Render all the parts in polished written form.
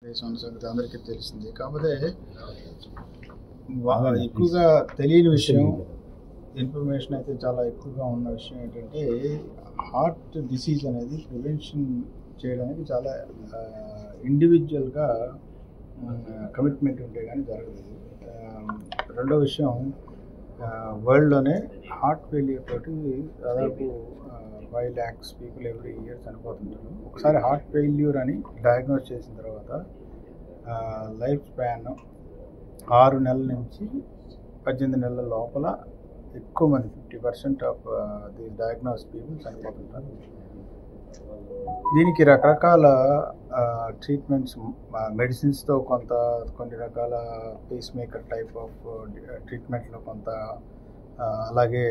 దేశం సంగతి అందరికీ తెలిసింది. కాకపోతే ఎక్కువగా తెలియని విషయం, ఇన్ఫర్మేషన్ అయితే చాలా ఎక్కువగా ఉన్న విషయం ఏంటంటే హార్ట్ డిసీజ్ అనేది ప్రివెన్షన్ చేయడానికి చాలా ఇండివిజువల్గా కమిట్మెంట్ ఉంటే కానీ జరగదు. రెండో విషయం, వరల్డ్లోనే హార్ట్ ఫెయిల్యూర్ తోటి దాదాపు 5 lakhs పీపుల్ ఎవ్రీ ఇయర్ చనిపోతుంటారు. ఒకసారి హార్ట్ ఫెయిల్యూర్ అని డయాగ్నోస్ చేసిన తర్వాత లైఫ్ స్పాన్ 6 నెలల నుంచి 18 నెలల లోపల ఎక్కువ మంది 50% ఆఫ్ ది డయాగ్నోస్ పీపుల్ చనిపోతుంటారు. దీనికి రకరకాల ట్రీట్మెంట్స్, మెడిసిన్స్తో కొన్ని రకాల పేస్ మేకర్ టైప్ ఆఫ్ ట్రీట్మెంట్లో కొంత, అలాగే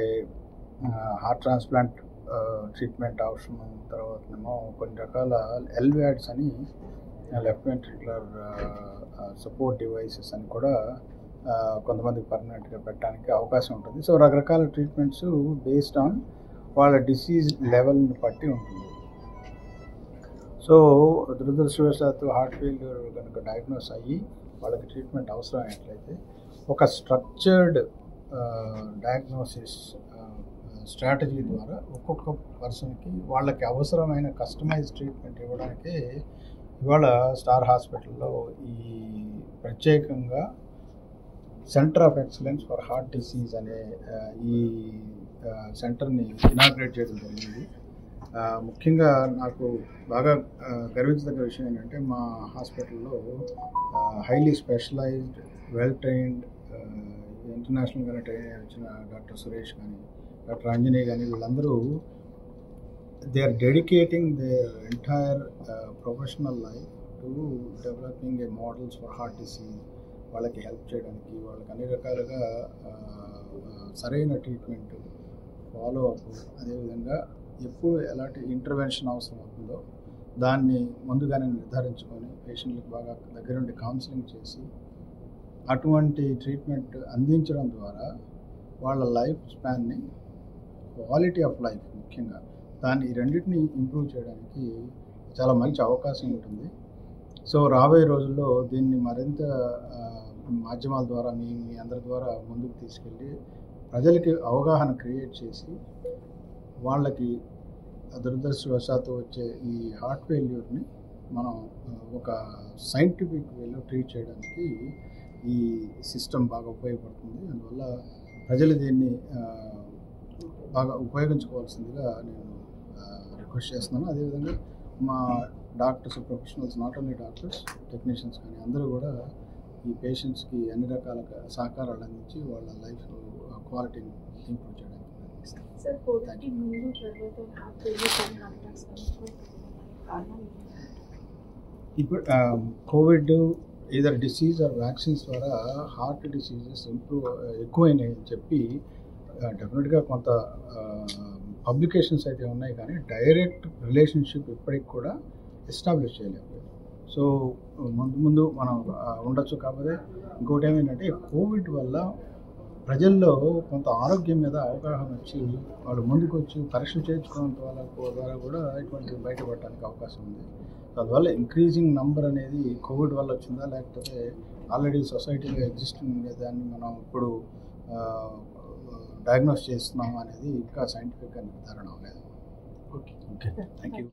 హార్ట్ ట్రాన్స్ప్లాంట్ ట్రీట్మెంట్ అవసరం. తర్వాతనేమో కొన్ని రకాల ఎల్వాడ్స్ అని లెఫ్ట్ వెంట్రిక్యులర్ సపోర్ట్ డివైసెస్ అని కూడా కొంతమందికి పర్మనెంట్గా పెట్టడానికి అవకాశం ఉంటుంది. సో రకరకాల ట్రీట్మెంట్స్ బేస్డ్ ఆన్ వాళ్ళ డిసీజ్ లెవెల్ని బట్టి ఉంటుంది. సో దురదృష్టవశాత్తు హార్ట్ ఫెయిల్యూర్ కనుక డయాగ్నోస్ అయ్యి వాళ్ళకి ట్రీట్మెంట్ అవసరం అయినట్లయితే ఒక స్ట్రక్చర్డ్ డయాగ్నోసిస్ స్ట్రాటజీ ద్వారా ఒక్కొక్క పర్సన్కి వాళ్ళకి అవసరమైన కస్టమైజ్ ట్రీట్మెంట్ ఇవ్వడానికి ఇవాళ స్టార్ హాస్పిటల్లో ఈ ప్రత్యేకంగా centre of excellence for heart disease అనే ఈ సెంటర్ని ఇనాగ్రేట్ చేయడం జరిగింది. ముఖ్యంగా నాకు బాగా గర్వించదగ్గ విషయం ఏంటంటే మా హాస్పిటల్లో హైలీ స్పెషలైజ్డ్, వెల్ ట్రైన్డ్, ఇంటర్నేషనల్గా ట్రైన్ వచ్చిన డాక్టర్ సురేష్ కానీ, డాక్టర్ ఆంజనేయ కానీ, వీళ్ళందరూ they are dedicating their entire professional life to developing a models for heart disease. వాళ్ళకి హెల్ప్ చేయడానికి, వాళ్ళకి అన్ని రకాలుగా సరైన ట్రీట్మెంట్, ఫాలో అప్, అదేవిధంగా ఎప్పుడు ఎలాంటి ఇంటర్వెన్షన్ అవసరం అవుతుందో దాన్ని ముందుగానే నిర్ధారించుకొని పేషెంట్లకు బాగా దగ్గరుండి కౌన్సిలింగ్ చేసి అటువంటి ట్రీట్మెంట్ అందించడం ద్వారా వాళ్ళ లైఫ్ స్పాన్ని, క్వాలిటీ ఆఫ్ లైఫ్ ముఖ్యంగా దాన్ని, ఈ రెండింటిని ఇంప్రూవ్ చేయడానికి చాలా మంచి అవకాశం ఉంటుంది. సో రాబోయే రోజుల్లో దీన్ని మరింత మాధ్యమాల ద్వారా మీ అందరి ద్వారా ముందుకు తీసుకెళ్ళి ప్రజలకి అవగాహన క్రియేట్ చేసి వాళ్ళకి దురదృష్టవశాత్తు వచ్చే ఈ హార్ట్ ఫెయిల్యూర్ని మనం ఒక సైంటిఫిక్ వేలో ట్రీట్ చేయడానికి ఈ సిస్టమ్ బాగా ఉపయోగపడుతుంది. అందువల్ల ప్రజలు దీన్ని బాగా ఉపయోగించుకోవాల్సిందిగా నేను రిక్వెస్ట్ చేస్తున్నాను. అదేవిధంగా మా doctors, professionals, not only doctors, technicians కానీ అందరూ కూడా ఈ పేషెంట్స్కి అన్ని రకాల సహకారాలు అందించి వాళ్ళ లైఫ్ క్వాలిటీని ఇంప్రూవ్ చేయడానికి ఇప్పుడు Covid either disease are vaccines ద్వారా హార్ట్ డిసీజెస్ ఎక్కువైనాయని చెప్పి డెఫినెట్గా కొంత పబ్లికేషన్స్ అయితే ఉన్నాయి, కానీ డైరెక్ట్ రిలేషన్షిప్ ఇప్పటికి కూడా ఎస్టాబ్లిష్ చేయలేము. సో ముందు మనం ఉండొచ్చు. కాకపోతే ఇంకోటి ఏమైందంటే కోవిడ్ వల్ల ప్రజల్లో కొంత ఆరోగ్యం మీద అవగాహన వచ్చి వాళ్ళు ముందుకు వచ్చి పరీక్షలు చేయించుకోవడం ద్వారా కూడా ఇటువంటివి బయటపడడానికి అవకాశం ఉంది. అందువల్ల ఇంక్రీజింగ్ నంబర్ అనేది కోవిడ్ వల్ల వచ్చిందా, లేకపోతే ఆల్రెడీ సొసైటీలో ఎగ్జిస్టింగ్ ఉండేదాన్ని మనం ఇప్పుడు డయాగ్నోస్ చేస్తున్నాం అనేది ఇంకా సైంటిఫిక్గా నిర్ధారణ అవ్వలేదు. Okay, thank you.